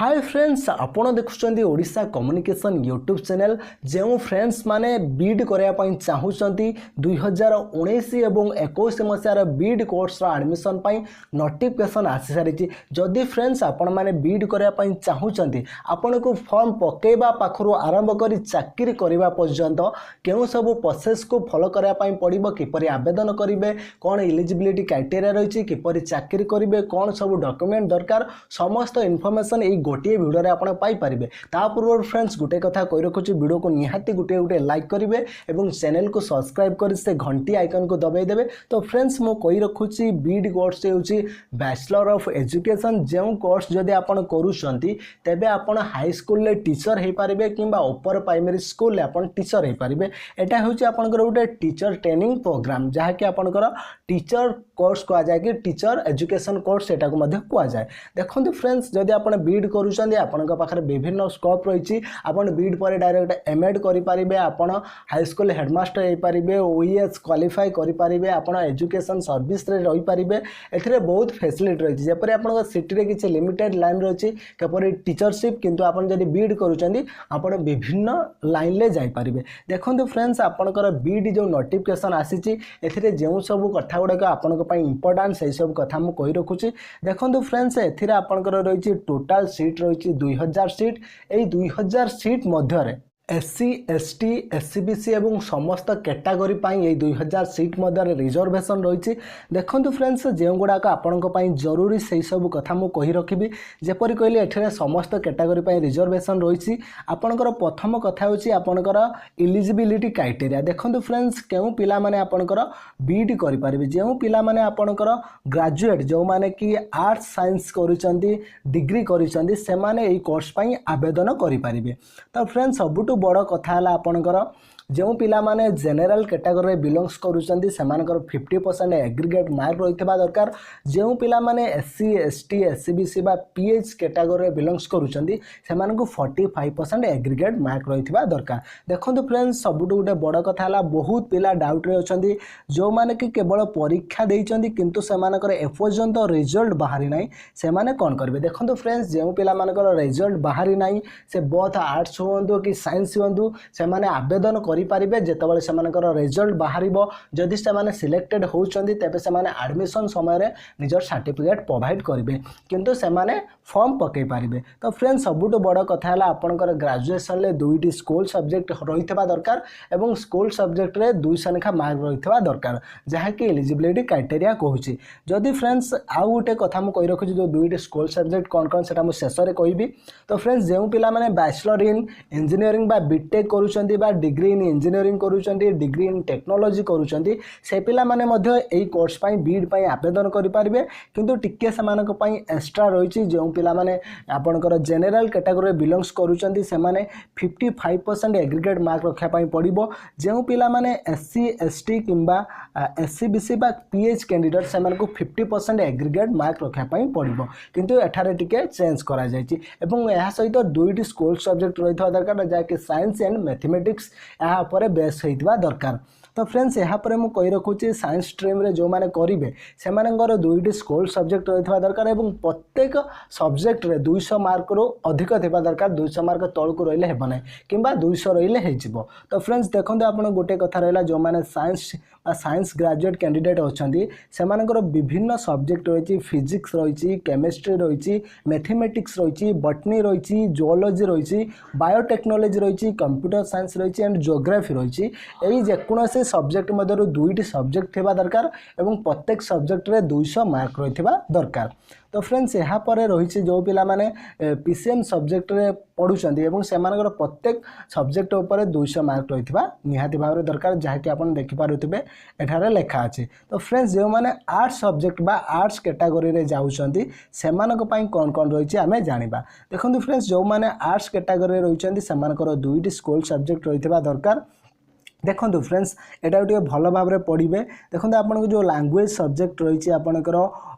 Hi friends आपण देखुछंती Odisha communication YouTube channel जो friends माने बीड करने चाहूँगी 2019 एवं 21 मसीहार बीड कोर्स एडमिशन पाई नोटिफिकेशन आसी सारी जदि फ्रेंड्स आपण माने बीड करने चाहूँगी आपण को फॉर्म पकेबा पाखरु आरंभ करी चाकरी करबा पर्यंत केउ सब प्रोसेस को फॉलो करने पड़िबो किपरि आवेदन करिवे कोन एलिजिबिलिटी क्राइटेरिया रही किपरि चाकरी करिवे कोन सब डॉक्यूमेंट दरकार समस्त इनफॉरमेशन ए गोटे भिडियो रे आपण पाई परिबे। ता पूर्व फ्रेंड्स गोटे कथा कहि रखुची वीडियो को निहाती गोटे गोटे लाइक करिवे एवं चैनल को सब्सक्राइब कर से घंटी आइकन को दबाई देबे। तो फ्रेंड्स मो कहि रखुची बीड कोर्स हेउची बैचलर ऑफ एजुकेशन जो कोर्स जदि आपण करूछंती तेबे आपण हाई स्कूल ले टीचर हे परिबे किंबा अपर प्राइमरी स्कूल ले आपण टीचर हे परिबे। एटा हेउची आपनकर गोटे टीचर ट्रेनिंग प्रोग्राम जहा कि आपनकर टीचर कोर्स को आ जाय कि टीचर एजुकेशन कोर्स एटा को मध्ये को आ जाय। देखंतु फ्रेंड्स जदि आपण बीड करूछंती आपनका पाखरे विभिन्न स्कोप रहिछि आपण बीड पर डायरेक्ट एमएड करि परिबे आपण हाई स्कूल हेडमास्टर हे परिबे ओईएस क्वालिफाई करि परिबे आपण एजुकेशन सर्विस रे रहि परिबे। एथिरे बहुत फैसिलिटी रहिछि जेपरि आपनका सिटी रे किछि लिमिटेड लाइन रहिछि केपरि टीचरशिप किंतु आपण जदि बीड करूछंती आपण विभिन्न लाइन ले जाई परिबे। देखंतु फ्रेंड्स आपनकर बीड जो नोटिफिकेशन आसीछि एथिरे जेउ सब कथा गुडा आपनका पई इंपोर्टेंट से सब कथा मु कहि रखुछि। देखंतु फ्रेंड्स एथिरे आपनकर रहिछि टोटल सीट रही 2000 सीट। यही 2000 सीट मध्य एससी एसटी एससीबीसी एवं समस्त कैटेगरी ये 2000 सीट मध्य रिजर्वेशन रही। देखंतु फ्रेंड्स जो गुड़ाक आपण जरूरी से सब कथा मु कहि रखिबी जेपरि कहले एठरे समस्त कैटेगरी रिजर्वेशन रही। आपणकर प्रथम कथा होची आपणकर एलिजिबिलिटी क्राइटेरिया। देखंतु फ्रेंड्स केउ पिला माने आपणकर बीडी करि परिबे जेउ पिला माने आपणकर ग्रेजुएट जो माने कि आर्ट्स साइंस करूचंती डिग्री करूचंती से माने एई कोर्स पई आवेदन करि परिबे। तो फ्रेंड्स सबुटु बड़ कथा है आपणकर जो पिला माने जनरल कैटेगरी बिलोंग्स करूचंती सेमानकर 50% एग्रीगेट मार्क रहितबा दरकार। जो पिला माने एससी एसटी एससीबीसी बा पीएच कैटेगरी बिलोंग्स करूचंती सेमानकु 45% एग्रीगेट मार्क रहितबा दरकार। देखंतु फ्रेंड्स सबुटु गोटे बड़ कथा है बहुत पिला डाउट रे अछंती जो माने कि केवल परीक्षा देइचंती किंतु सेमानकर एपर्यंत रिजल्ट बाहरी नाही से माने कोन करबे। देखंतु फ्रेंड्स जो पिला मानकर रिजल्ट बाहरी नाही से बोथ आर्ट्स होंदो कि साइंस होंदो से माने आवेदन पारिबे जेतबळे सेमानकर रिजल्ट बाहरिबो जदि सेमाने सिलेक्टेड होउचंदी तेबे सेमाने एडमिशन समय रे निजर सर्टिफिकेट प्रोवाइड करिवे किंतु सेमाने फॉर्म पके पारिबे। तो फ्रेंड्स सबुटु बड़ कथा है आपनकर ग्रेजुएशन ले दुईटी स्कूल सब्जेक्ट रहितबा दरकार एवं स्कूल सब्जेक्ट रे 200 लेखा मार्क रहितबा दरकार जहा कि एलिजिबिलिटी क्राइटेरिया कहूची। जदि फ्रेंड्स आ गोटे कथा मु कहि रखुची जो दुईटी स्कूल सब्जेक्ट कोन कोन सेटा मु शेष रे कहिबी। तो फ्रेंड्स जेउ पिला माने बैचलर इन इंजीनियरिंग बा बीटेक करूचंती बा डिग्री इन इंजीनियरिंग करूचंती डिग्री इन टेक्नोलॉजी करूचंती से पिला माने मध्य एई कोर्स पई बीड पई आवेदन करि पारिबे किंतु टिके समानक पई एक्स्ट्रा रहिछि जो पिला माने आपनकर जनरल कैटेगरी बिलोंग्स करूचंती से माने 55% एग्रीगेट मार्क रखा पई पड़िबो। जो पिला माने एससी एसटी किंबा एससीबीसी बा पीएच कैंडिडेट से मानकु 50% एग्रीगेट मार्क रखा पई पड़िबो किंतु एठारे टिके चेंज करा जायछि एवं एहा सहित दुईटी स्कूल सब्जेक्ट रहितबा दरकार जाके साइंस एंड मैथमेटिक्स एहा परे बेस होइतबा दरकार। तो फ्रेंड्स यहाँ पर मुझे कही रखुची साइंस स्ट्रीम रे जो माने करिवे सेमानंगर दुईटी स्कूल सब्जेक्ट रहितबा दरकार एवं प्रत्येक सब्जेक्ट रे 200 मार्क रो अधिक थिबा दरकार 200 मार्क तळकु रहिले हेबो नै किंबा 200 रहिले हेजिवो। तो फ्रेंड्स देखंतु आपण गोटे कथा रहला जो माने साइंस ग्रेजुएट कैंडिडेट अछंती सेमानंगर विभिन्न सब्जेक्ट रहिछि फिजिक्स रहिछि केमिस्ट्री रहिछि मैथमेटिक्स रहिछि बॉटनी रहिछि जूलॉजी रहिछि बायोटेक्नोलॉजी रहिछि कंप्यूटर साइंस रहिछि एंड ज्योग्राफी रहिछि। एई जेकोनोसे सब्जेक्ट मध्यरु दुईटी सब्जेक्ट थिबा दरकार एवं प्रत्येक सब्जेक्ट रे 200 मार्क रहितबा दरकार। तो फ्रेंड्स यहाँ पर रही जो पिला माने पीसीएम सब्जेक्ट रे पढ़ुचंती एवं सेमानकर प्रत्येक सब्जेक्ट ऊपर 200 मार्क रहितबा निहाती भाव दरकार जहा कि आपण देखि पारुथिबे एठारे लेखा अछि। तो फ्रेंड्स जो माने आर्ट्स सब्जेक्ट बा आर्ट्स कैटेगरी रे जाउचंती सेमानक पई कोन कोन रहिछि आमे जानिबा। देखंतु फ्रेंड्स जो माने आर्ट्स कैटेगरी रे रहिचंती सेमानकर दुईटी स्कूल सब्जेक्ट रहितबा दरकार। देखो फ्रेंड्स एटा गोटे भल भाव में पढ़े। देखो आपन जो लैंग्वेज सब्जेक्ट रही आपणकर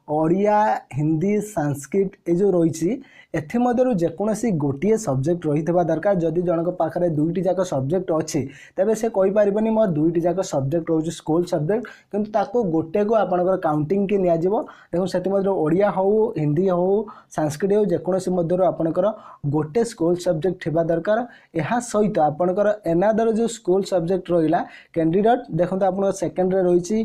ओडिया हिंदी संस्कृत ये जो रही एमध्यु जेकोसी गोटे सब्जेक्ट रही दरकार जदि जनक पाखे दुईटी जाक सब्जेक्ट अच्छी तेरे से कहीपरि मोर दुईटी जाक सब्जेक्ट रोज स्कूल सब्जेक्ट किंतु गोटे को आपंकर काउंटिंग की निया देखो से ओडिया हो हिंदी हो संस्कृत हो जेकोसी मध्य आपंकर गोटे स्कूल सब्जेक्ट थिबा दरकार यह सहित आपंकर एनादर जो स्कूल सब्जेक्ट रहा कैंडिडेट देखो आप सेकेंड रही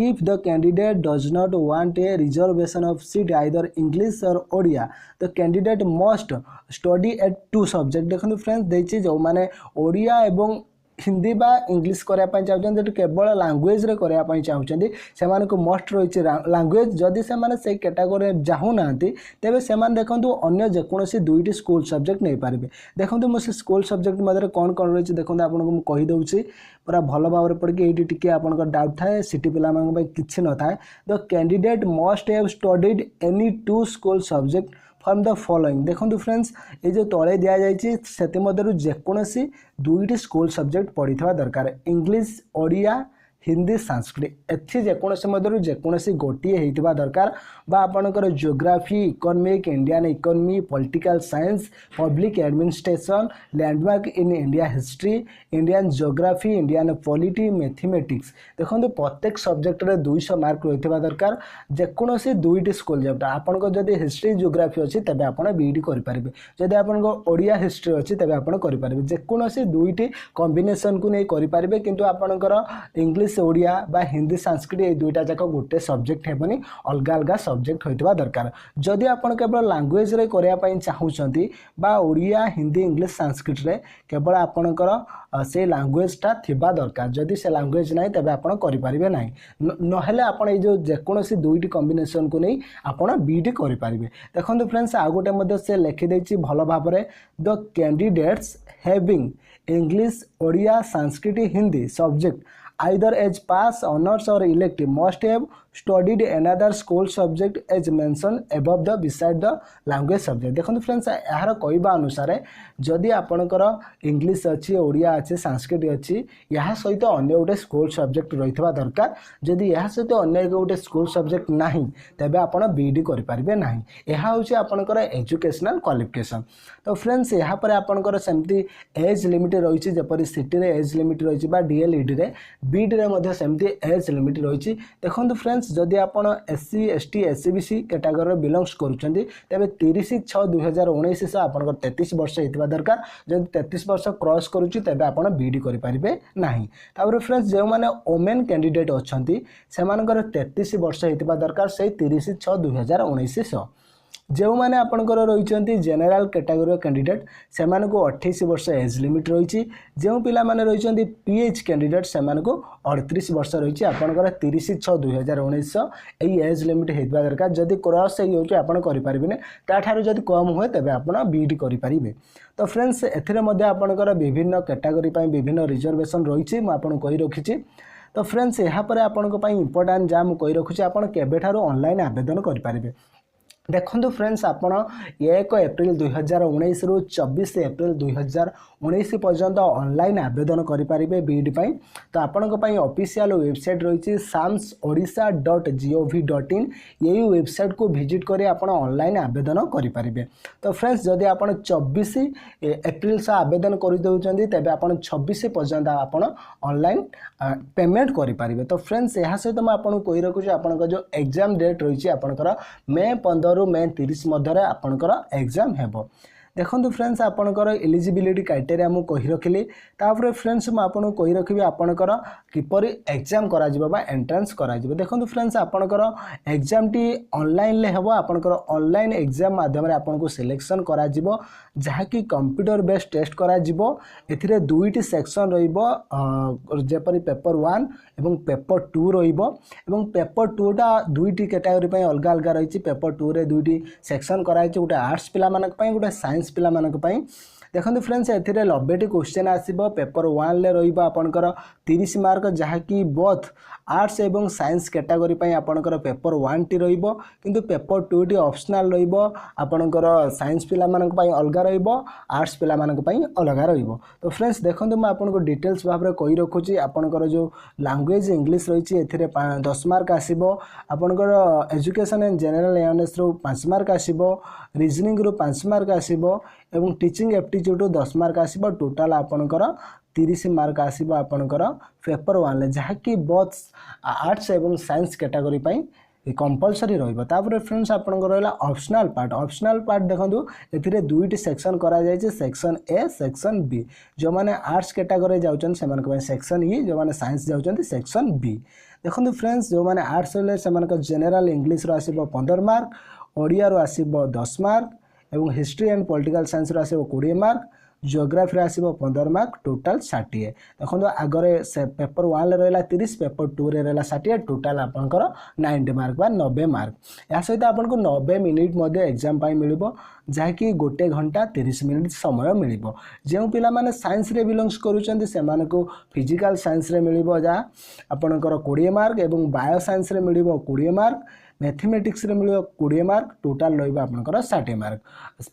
if the candidate does not want a reservation of seat either English or Odia the candidate must study at two subject देखो फ्रेंड्स देखिए जो माने ओडिया एवं हिंदी बा इंग्लिश करने चाहते केवल लांगुएज रे करने चाहते से मस्ट रही लांगुएज जदि से कैटेगोरी जाऊना तेरे से देखो अन्य जेकोसी दुईटी स्कूल सब्जेक्ट नहीं पारे देखो मुझे स्कूल सब्जेक्ट मध्य कौन कौन रही देखो आपको मुझे कहीदे पूरा भल भाव पढ़ी ये टी आपंकर डाउट थाए सिटी पिला किसी न था the candidate must have studied any two school subject from the following देखो फ्रेंड्स ये जो तले दि जाइए से जेकोसी दुईटी स्कूल सब्जेक्ट पढ़ी दरकार इंग्लिश ओडिया हिंदी संस्कृत एथि जेकोसी मध्य जेकोसी गोटे होता दरकार बा आपणकर geography economic Indian economy political science public administration landmark in India history Indian geography Indian polity mathematics देखो प्रत्येक सब्जेक्ट रे 200 मार्क रही दरकार जेकोसी दुईटी स्कूल सब्जेक्ट आपंक जदि हिस्ट्री जियोग्राफी अच्छी तेज आप बीईडी करेंगे जदि आपंक ओडिया हिस्ट्री अच्छी तेज आप करेंगे जेकोसी दुईटी कॉम्बिनेशन को नहीं करेंगे किंतु आपंकर इंग्लिश ओडिया बा हिंदी संस्कृत ये दुईटा जाक गोटे सब्जेक्ट हेबनी अलग अलग सब्जेक्ट होता दरकार जदि आप केवल लांगुएज रे करने चाहूँगी बा ओडिया हिंदी इंग्लिश संस्कृत रे केवल आपणकर से लांगुएजटा थिबा दरकार जदि से लांगुएज ना तेज आप करें ना नहेले आप जो जेकोसी दुईटी कॉम्बिनेशन को नहीं आपड़ बीईडी करेंगे देखो फ्रेंड्स आउ गोटे से लिखिदे भल भाव the candidates having English Odia Sanskrit Hindi subject either as pass honors or elective must have studied another school subject as mentioned above the beside the language subject देखो फ्रेंड्स यार कहवा अनुसार जदि आपणकर इंग्लिश अच्छी ओडिया अच्छी संस्कृत अच्छी या सहित अन्य गोटे स्कूल सब्जेक्ट रही दरकार जदि यह सहित अन्य गोटे स्कूल सब्जेक्ट नहीं तेबे आपण बीईडी करें ना यह हूँ आपणकर एजुकेशनल क्वालिफिकेशन तो फ्रेंड्स यहाँ पर आपणकर सेमती एज लिमिट रही जपरी सिटी रे एज लिमिट रही डीएलईडी रे बीईडी रे मध्य सेमती एज लिमिट रही देखो फ्रेंड्स जदि आप SC ST SCBC category belongs करुँच तेरे 30/6/2019 से आप 33 वर्ष होता दरकार जब 33 वर्ष क्रॉस करुच्ची तेज आप बीईडी करेंगे ना तापर फ्रेंड्स जो मैंने ओमेन कैंडिडेट अच्छा से 33 वर्ष होता दरकार से 30/6/2019 जो मैंने आपंकर रही जेनेल कैटेगोरी कैंडिडेट से 28 वर्ष एज लिमिट रही जो पिला माने रही पीएच कैंडिडेट से 38 वर्ष रही आपंकर 30/6/2019 यही एज लिमिट होता दरकार जदि क्रॉस करेंगे ताठार जदि कम हुए तेज आप बीईडी करेंगे तो फ्रेंड्स एपंकर विभिन्न कैटेगोरी विभिन्न रिजर्वेशन रही मुझे कही रखी तो फ्रेंड्स यहाँ आपंप इंपोर्टाट जहाँ मुझे रखुच्छी आप केबेठार ऑनलाइन आवेदन करेंगे देखो फ्रेंड्स आप 1 एप्रिल 2019 रु 24 एप्रिल 2019 पर्यंत ऑनलाइन आवेदन करेंगे बीईडी तो आपण ऑफिशियल वेबसाइट रही samsodisha.gov.in यही वेबसाइट को विजिट कर आप ऑनलाइन आवेदन करेंगे तो फ्रेंड्स जदि आप 24 एप्रिल से आवेदन करदे तेज आप 26 पर्यंत आप ऑनलाइन पेमेंट करेंगे तो फ्रेंड्स यहाँ सहित मुझे कही रखुच्छी आप जो एग्जाम डेट रही आपंकर मे 15 मे 30 मध्य आपंकर एग्जाम हेबो देखो फ्रेंड्स आपंकर एलिजिबिलिटी क्राइटेरिया मुझे कही रखिली तापर फ्रेंड्स मुझे कही रखी आपंकर किपर एग्जाम करा एंट्रांस करा देखो फ्रेंड्स आपंकर एग्जाम टी ऑनलाइन ले हेबो आपंकर ऑनलाइन एग्जाम माध्यम आपको सिलेक्शन करा जहाँकि कंप्यूटर बेस्ड टेस्ट करा एथिरे दुईटी सेक्शन रहिबो जेपरी पेपर 1 एवं पेपर 2 रहिबो एवं पेपर 2 टा दुईटी कैटेगरी पे अलग अलग रही पेपर 2 रे दुईटी सेक्शन कराई गोटे आर्ट्स पिला मानक पई गोटे साइंस पिला मानक पई देखो फ्रेंड्स एथिरे 90टी क्वेश्चन आसीबो पेपर 1 ले रहिबो आपनकर 30 मार्क जहाँकि बोथ आर्ट्स एवं साइंस कैटेगरी पई आपनकर पेपर 1 टी रहिबो किंतु पेपर 2 टी ऑप्शनल रहिबो आपनकर साइंस पिला मानक पई अलगा रहिबो आर्ट्स पिला मानक पई अलगा रहिबो। तो फ्रेंड्स देखंतु म आपनको डिटेल्स भाबरे कहि रखुची आपनकर जो लैंग्वेज इंग्लिश रहिची एथिरे 10 मार्क आसीबो आपनकर एजुकेशन एंड जनरल अवेयरनेस रो 5 मार्क आसीबो रीजनिंग रो 5 मार्क आसीबो एवं टीचिंग एप्टीट्यूड रो 10 मार्क आसीबो टोटल आपनकर 30 मार्क आसीबो आपनकर पेपर 1 ले जहाँकि बोथ आर्ट्स एवं साइंस कैटेगरी पई कंपलसरी रहिबो। तापर फ्रेंड्स आपनकर रहला ऑप्शनल पार्ट देखंतु एथिरे दुईटी सेक्शन करा जाय छै सेक्शन ए सेक्शन बी जो माने आर्ट्स कैटेगरी जाउछन से मानक सेक्शन ई जो माने साइंस जाउछन सेक्शन बी। देखंतु फ्रेंड्स जो माने आर्ट्स ले से मानक जनरल इंग्लिश रो आसीबो 15 मार्क ओडिया रो आसीबो 10 मार्क एवं हिस्ट्री एंड पॉलिटिकल साइंस रो आसीबो 20 मार्क जियोग्राफी आसीबो 15 मार्क टोटल 60। देखो आगरे से पेपर 1 ले रहला 30 पेपर 2 रे रहला 60 टोटल आपनकर 90 मार्क बा 90 मार्क। या सहित आपनको 90 मिनिट मध्ये एग्जाम पाई मिलिबो जहाँकि 1 घंटा 30 मिनिट समय मिलिबो। जो पिला माने साइंस रे बिलोंग्स करूचंदी से मानको फिजिकल साइंस रे मिलिबो जा आपनकर 20 मार्क एवं बायो साइंस रे मिलिबो 20 मार्क मैथमेटिक्स रे मिलिबो 20 मार्क टोटल रहइबो आपनकर 60 मार्क।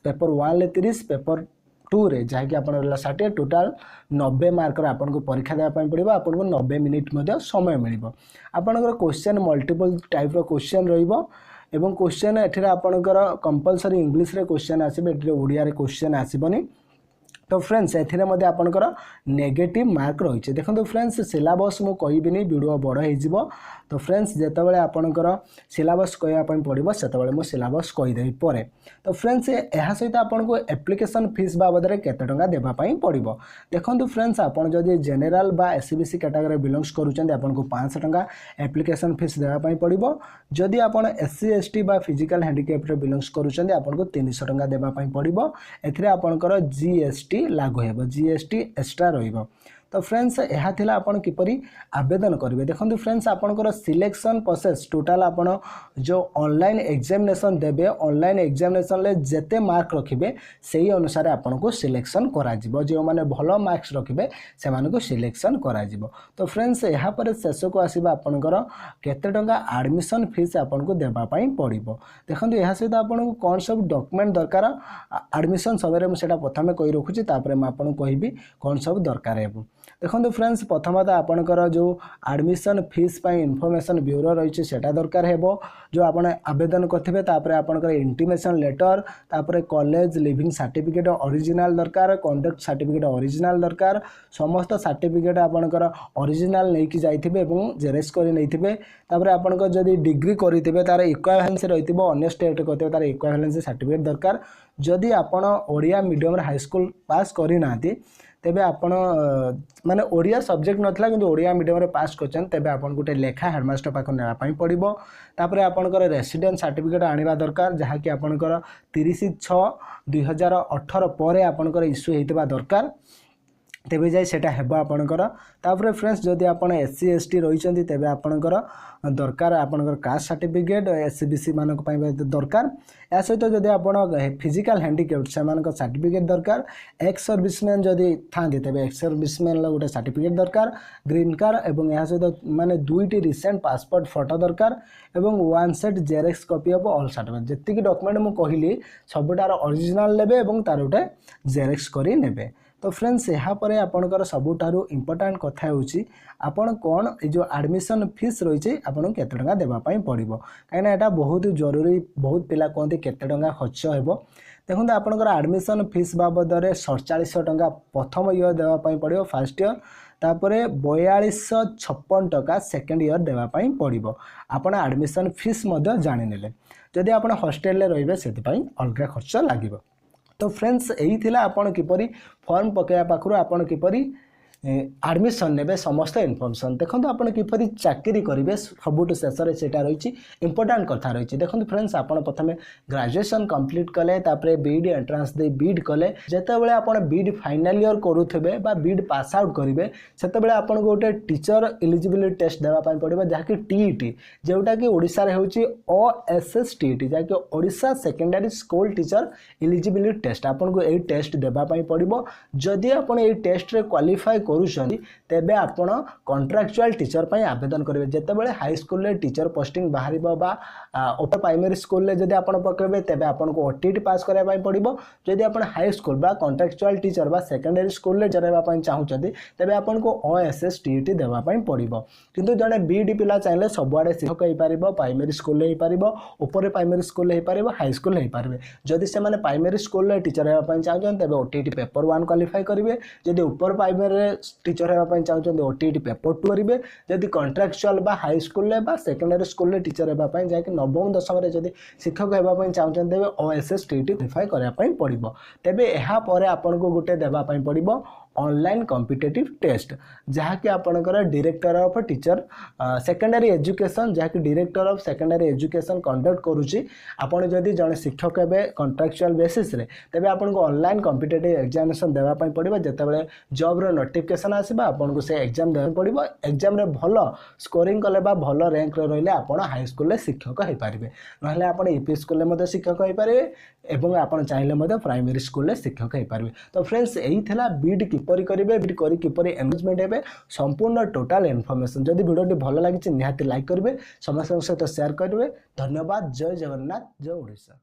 पेपर 1 ले 30 पेपर 2 रे जहाँकि आपन 60 टोटल 90 मार्क आपन को परीक्षा देवा पड़ो आपन को 90 मिनिट मध्य समय मिलिबो। आपनकर क्वेश्चन मल्टीपल टाइप रो क्वेश्चन रहिबो एवं क्वेश्चन एठिरे आपनकर कंपलसरी इंग्लिश रे क्वेश्चन आसीबे एठिरे ओडिया रे क्वेश्चन आसीबनी। तो फ्रेंड्स एथिरे मध्ये आपनकर नेगेटिव मार्क रहिছে। देखंतु फ्रेंड्स सिलेबस मु कहिबिनी वीडियो बड़ हे जिवो। तो फ्रेंड्स जेतबेले आपनकर सिलेबस कहया पई पड़िबो सेतबेले मु सिलेबस कहि देई परे। तो फ्रेंड्स एहा सहित आपनको एप्लिकेशन फीस बाबद रे केते टंका देबा पई पड़िबो। देखंतु फ्रेंड्स आपन जदि जनरल बा एससीबीसी कैटेगरी बिलोंग्स करूचंदी आपनको 500 टंका एप्लिकेशन फीस देबा पई पड़िबो। जदि आपन एससी एसटी बा फिजिकल हैंडीकैप रे बिलोंग्स करूचंदी आपनको 300 टंका देबा पई पड़िबो। एथिरे आपनकर जीएसटी लागू हेबो जीएसटी एक्स्ट्रा रहिबो। तो फ्रेंड्स यह थिला आपण किपरि आवेदन करेंगे। देखो फ्रेंड्स आपणकर सिलेक्शन प्रोसेस टोटाल आपण जो ऑनलाइन एग्जामिनेशन देबे ऑनलाइन एग्जामिनेशन ले जेते मार्क रखिबे सेही अनुसार आपण को सिलेक्शन करा जिवो। जो माने भलो मार्क्स रखिबे से माने को सिलेक्शन करा जिवो। तो फ्रेंड्स यहाँ पर शेष को आसीबा आपणकर केते टंका एडमिशन फीस आपण को देबा पई पड़िबो। देखंतु यहाँ सहित आपण को कोन सब डॉक्यूमेंट दरकार एडमिशन सबरे मु सेटा प्रथमे कहि रखुची तापर म आपण कहिबी कोन सब दरकार हेबो। देखो फ्रेंड्स प्रथमत आपणकर जो एडमिशन फीस पाई इनफॉरमेशन ब्यूरो रही सेटा दरकार हेबो। जो आपण आवेदन करथिबे तापर आपणकर इंटीमेशन लेटर तापर कॉलेज लिविंग सर्टिफिकेट ओरिजिनल दरकार कंडक्ट सर्टिफिकेट ओरिजिनल दरकार समस्त सर्टिफिकेट आपणकर ओरिजिनल नेकी जाइथिबे एवं जेरेक्स करी नैथिबे। तापर आपणकर जदी डिग्री करिथिबे तार इक्विवेलेंस रहिथिबो अन्य स्टेट करथिबे तार इक्विवेलेंस सर्टिफिकेट दरकार। जदी आपण ओडिया मीडियम रे हाई स्कूल पास करि नाथि तेबे आपण माने ओडिया सब्जेक्ट नथला किंतु ओडिया मीडियम रे पास करछन तेबे आपण गुटे लेखा हेडमास्टर पाख नेबा पई पड़िबो। तापरे आपणकर रेसिडेंस सर्टिफिकेट आनिबा दरकार जहा कि आपणकर 30/6/2018 परे आपणकर इश्यू हेतिबा दरकार तेबे जाय सेटा हेबो आपणकर। तापरे फ्रेंड्स जदि आपण एससी एसटी रहिचंती तेबे आपणकर दरकार आपणकर कास्ट सर्टिफिकेट एससीबीसी मानक पई दरकार। या सहित जदि आपण फिजिकल हैंडीकैप से मानक सर्टिफिकेट दरकार। एक्स सर्विसमैन जदि थांती तेबे एक्स सर्विसमैन ला गोटे सर्टिफिकेट दरकार ग्रीन कार्ड एवं या सहित माने दुईटी रिसेंट पासपोर्ट फोटो दरकार एवं one set xerox copy of all certificate जेतिकी डॉक्यूमेंट मु कहिली सबटार ओरिजिनल लेबे एवं तार गोटे जेरेक्स करी नेबे। तो फ्रेंड्स यहाँ पर आपणकर सबुठारु इंपोर्टेंट कथा होची आपण कोन जो एडमिशन फीस रही आपन केते टंका देबा पई पड़िबो काहे ना एटा बहुत जरूरी। बहुत पिला कहते केते टंका खर्च हेबो। देखो आपणकर एडमिशन फीस बाबद रे 4700 टंका प्रथम ईयर देबा पई पड़िबो फर्स्ट ईयर तापरे 4256 टका सेकंड ईयर देबा पई पड़िबो। आपण एडमिशन फीस मध्य जानि नेले जदि आपण हॉस्टल ले रहिबे सेति पई अलगा खर्च लागिबो। तो फ्रेंड्स यही थिला आपण किपरि फॉर्म पकेया पाखरु आपण किपरि आडमिशन ने समस्त इनफर्मेशन देखो आप किपरि चाकरी करेंगे सबुठ शेष से रही इंपोर्टाट कथा रही देखो फ्रेंड्स आप प्रथम ग्रेजुएशन कंप्लीट कले बीड एंट्रांस दे बीड कले जितेबाला आप बीड फाइनाल इयर करुवे बीड पास आउट करेंगे से आपको गोटे टीचर एलिजिबिलिटी टेस्ट देवाई पड़ो जहाँकि टीईटी जोटा कि ओडिशा रे होची OSSTT जहाँकि Odisha secondary school teacher eligibility test आपको यही टेस्ट देवाई पड़ो जदि आप टेस्ट रे क्वालिफाई करुँच तेबे आपण कॉन्ट्रैक्चुअल टीचर पर आवेदन करेंगे जितेबाला हाई स्कूल रे टीचर पोस्टिंग बाहर अपर प्राइमरी स्कूल रे जदि आपण पकेबे तेबे आपनको OTT पास करबा पड़ो जदि आपण हाई स्कूल बा कॉन्ट्रैक्चुअल टीचर बा सेकेंडरी स्कूल रे जरेबा पई चाहूचंदी तेबे आपनको OSSTT देबा पई पड़ो किंतु जने बीडी पिला चाहिले सबुआडे शिक्षक हो पारिबो प्राइमरी स्कूल हो पारिबो ऊपर प्राइमरी स्कूल हो पारिबो हाई स्कूल हो पारिबे जदि से माने प्राइमरी स्कूल रे टीचर हेबा पई चाहूचंदी तेबे OTT पेपर 1 क्वालिफाई करिवे जदि ऊपर प्राइमरी रे टीचर हेबा पई चाहूचंदी OTT पेपर 2 करिवे जदि कॉन्ट्रैक्चुअल बा हाई स्कूल रे बा सेकेंडरी स्कूल रे टीचर हेबा पई जाके नवम दशम रे जदि शिक्षक हेबा पई चाहूचंदी तेबे OSSTT क्वालिफाई करबा पई पड़िबो तेबे एहा परे आपनको गुटे देबा पई पड़िबो ऑनलाइन कॉम्पिटिटिव टेस्ट जहाँकि आपणकर director of teacher secondary education जहाँकि director of secondary education conduct करुच्ची आपड़ जदि जड़े शिक्षक हे कॉन्ट्रैक्चुअल बेसिस रे तेबे आपको ऑनलाइन कॉम्पिटिटिव एग्जामिनेशन देवाई पड़ो जितेबाला जॉब रो नोटिफिकेशन आसबा आपको से एग्जाम देवाई पड़ो एग्जाम रे भल स्कोरिंग कले बा भल रैंक रे रहिले आपण हाई स्कूल रे शिक्षक हो पारे ना आपण यूपी स्कूल में शिक्षक हो पारे एवं आपण चाहिए प्राइमरी स्कूल रे शिक्षक हो पारे तो फ्रेंड्स यही थिला बीड किपरि करेंगे बीड करी किपरि एंगेजमेंट हेबे संपूर्ण टोटाल इनफॉरमेशन जदि वीडियो भल लगी निहाती लाइक करेंगे समस्त सहित शेयर करेंगे धन्यवाद जय जगन्नाथ जय ओडिशा।